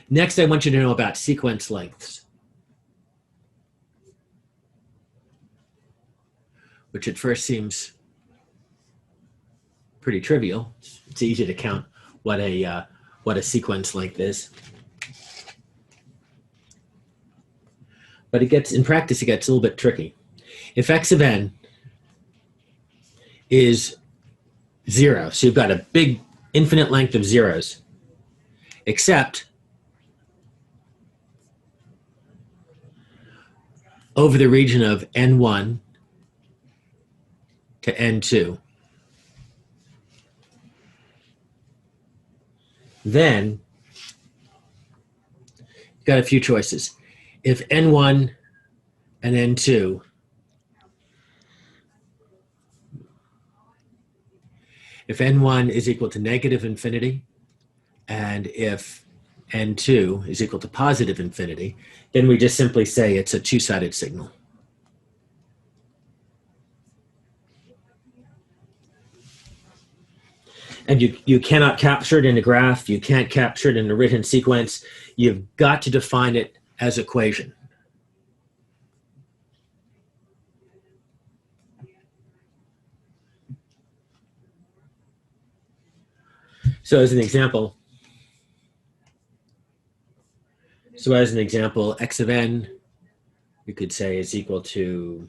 Next, I want you to know about sequence lengths, which at first seems pretty trivial. It's easy to count what a sequence length is. But it gets, in practice, it gets a little bit tricky. If x of n is 0, so you've got a big infinite length of zeros, except over the region of n1 to n2, then you've got a few choices. If n1 and n2 if n1 is equal to negative infinity, and if n2 is equal to positive infinity, then we just simply say it's a two-sided signal. And you cannot capture it in a graph. You can't capture it in a written sequence. You've got to define it as equation. So as an example, x of n, we could say is equal to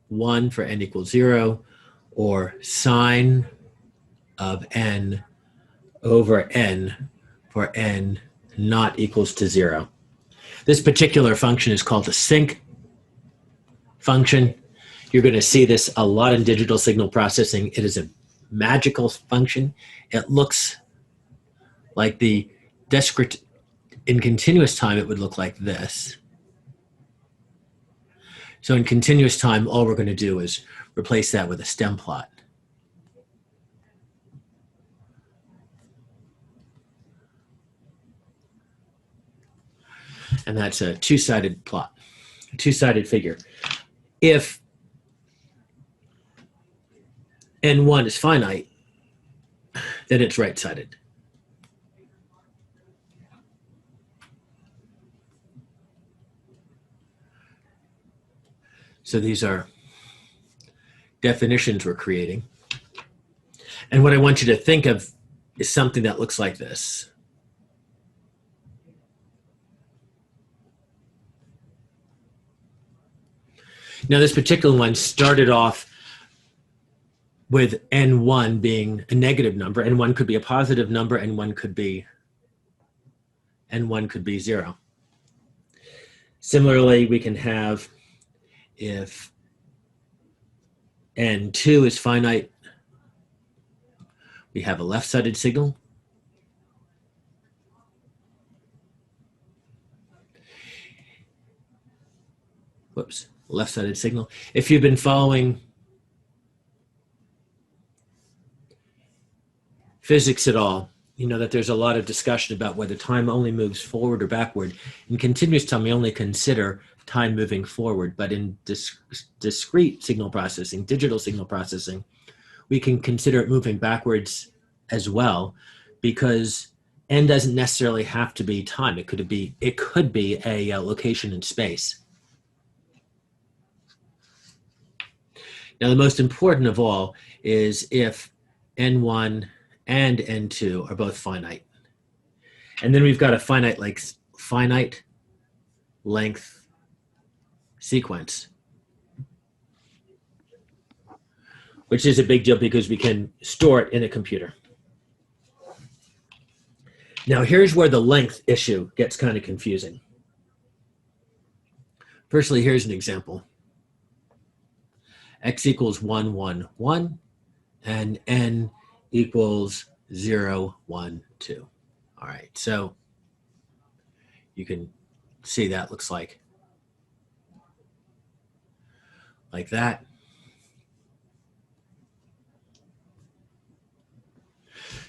1 for n equals 0, or sine of n over n for n not equals to 0. This particular function is called a sinc function. You're going to see this a lot in digital signal processing. It is a magical function. It looks like the discrete. In continuous time, it would look like this. So in continuous time, all we're going to do is replace that with a stem plot. And that's a two-sided plot, a two-sided figure. If n1 is finite, then it's right-sided. So these are definitions we're creating. And what I want you to think of is something that looks like this. Now, this particular one started off with n1 being a negative number. n1 could be a positive number, n1 could be 0. Similarly, we can have, if n2 is finite, we have a left-sided signal. Whoops, left-sided signal. If you've been following physics at all, you know that there's a lot of discussion about whether time only moves forward or backward. In continuous time, we only consider time moving forward, but in discrete signal processing, digital signal processing, we can consider it moving backwards as well, because n doesn't necessarily have to be time. It could be a location in space. Now, the most important of all is if n1 and n2 are both finite. And then we've got a finite length sequence, which is a big deal because we can store it in a computer. Now, here's where the length issue gets kind of confusing. Firstly, here's an example. X equals 1, 1, 1, and n equals 0, 1, 2. All right, so you can see that looks like that.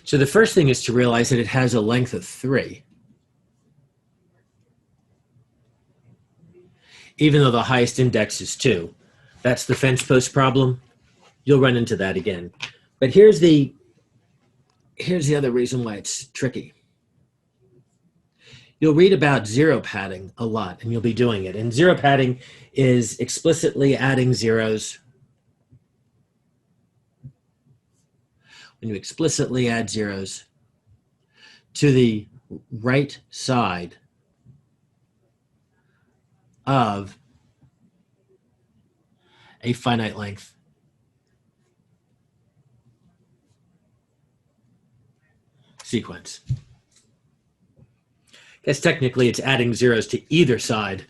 So the first thing is to realize that it has a length of 3. Even though the highest index is 2. That's the fence post problem. You'll run into that again. But here's the other reason why it's tricky. you'll read about zero padding a lot, and you'll be doing it. And zero padding is explicitly adding zeros. When you explicitly add zeros to the right side of a finite length sequence. I guess technically it's adding zeros to either side.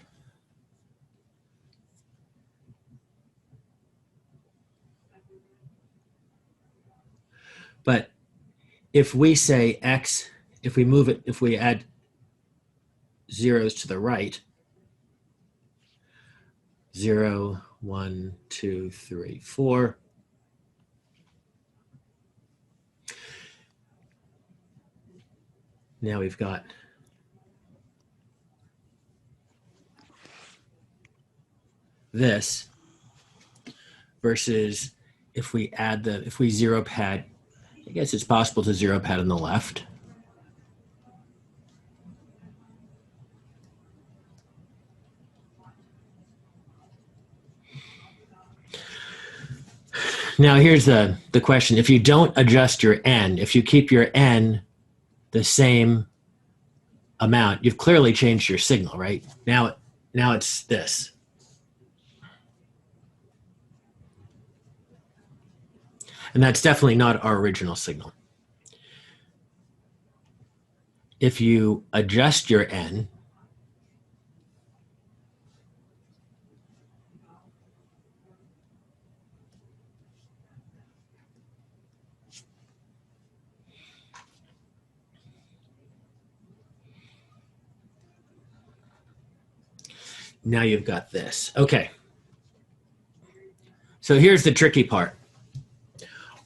But if we say x, if we move it, if we add zeros to the right, 0, 1, 2, 3, 4. Now we've got this versus if we add if we zero pad, I guess it's possible to zero pad on the left. Now here's the question. If you don't adjust your n, if you keep your n the same amount, you've clearly changed your signal, right? Now it's this. And that's definitely not our original signal. If you adjust your n, now you've got this. Okay. So here's the tricky part.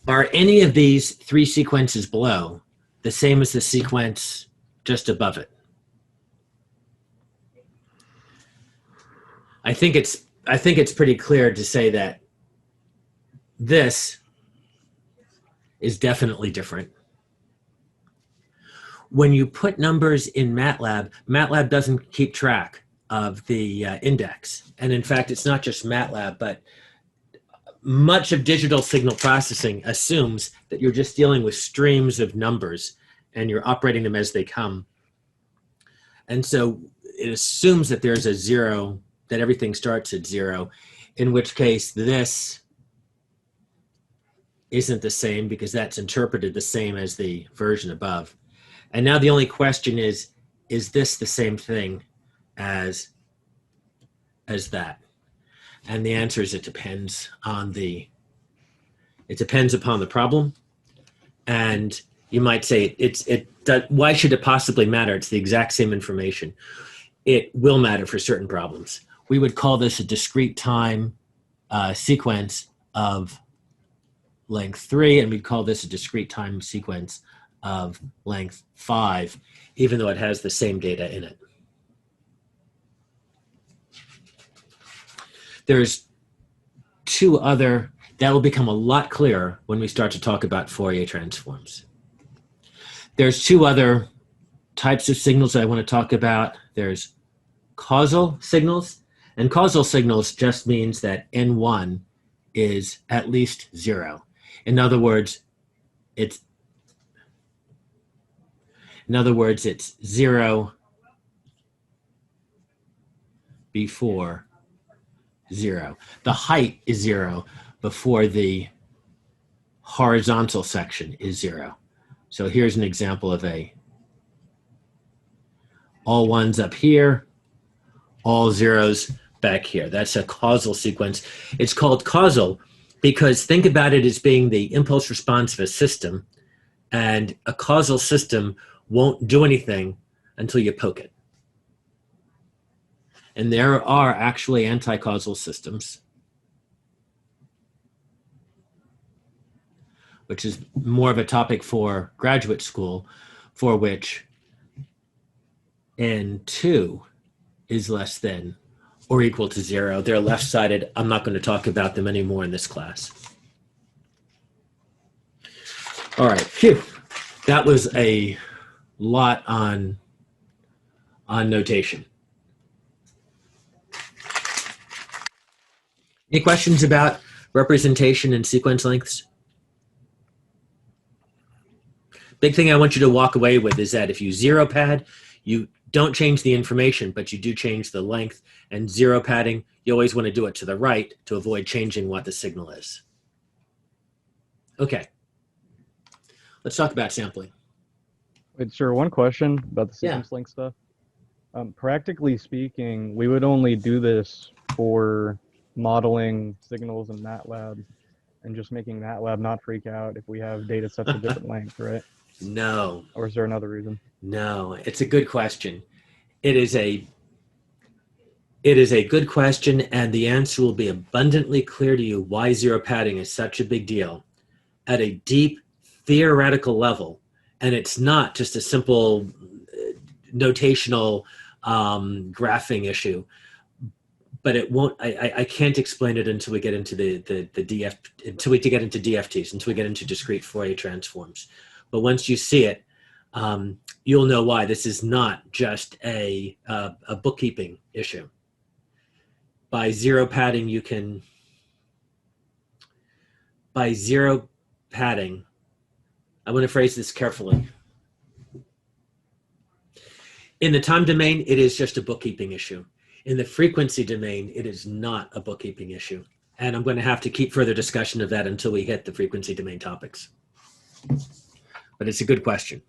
Are any of these three sequences below the same as the sequence just above it? I think it's pretty clear to say that this is definitely different. When you put numbers in MATLAB, MATLAB doesn't keep track of the index. And in fact, it's not just MATLAB, but much of digital signal processing assumes that you're just dealing with streams of numbers and you're operating them as they come. And so it assumes that there's a zero, that everything starts at zero, in which case this isn't the same because that's interpreted the same as the version above. And now the only question is this the same thing as that? And the answer is it depends upon the problem. And you might say why should it possibly matter? It's the exact same information. It will matter for certain problems. We would call this a discrete time sequence of length 3, and we'd call this a discrete time sequence of length 5, even though it has the same data in it. There's two other, that will become a lot clearer when we start to talk about Fourier transforms. There's two other types of signals that I want to talk about. There's causal signals, and causal signals just means that N1 is at least 0. In other words, it's 0 before 0. The height is 0 before the horizontal section is 0. So here's an example of all ones up here, all zeros back here. That's a causal sequence. It's called causal because think about it as being the impulse response of a system, and a causal system won't do anything until you poke it. And there are actually anti-causal systems, which is more of a topic for graduate school, for which N2 is less than or equal to 0. They're left-sided. I'm not going to talk about them anymore in this class. All right, phew. That was a lot on on notation. Any questions about representation and sequence lengths? Big thing I want you to walk away with is that if you zero pad, you don't change the information, but you do change the length. And zero padding, you always want to do it to the right to avoid changing what the signal is. Okay. Let's talk about sampling. Wait, sure. One question about the sequence length stuff. Practically speaking, we would only do this for modeling signals in MATLAB and just making MATLAB not freak out if we have data sets of different length, right? No. Or is there another reason? No, it's a good question. It is a good question, and the answer will be abundantly clear to you why zero padding is such a big deal at a deep theoretical level. And it's not just a simple notational graphing issue, but it won't. I can't explain it until we get into the DF, until we get into DFTs, until we get into discrete Fourier transforms. But once you see it, you'll know why this is not just a bookkeeping issue. By zero padding, you can. By zero padding, I want to phrase this carefully. In the time domain, it is just a bookkeeping issue. In the frequency domain, it is not a bookkeeping issue. And I'm going to have to keep further discussion of that until we hit the frequency domain topics. But it's a good question.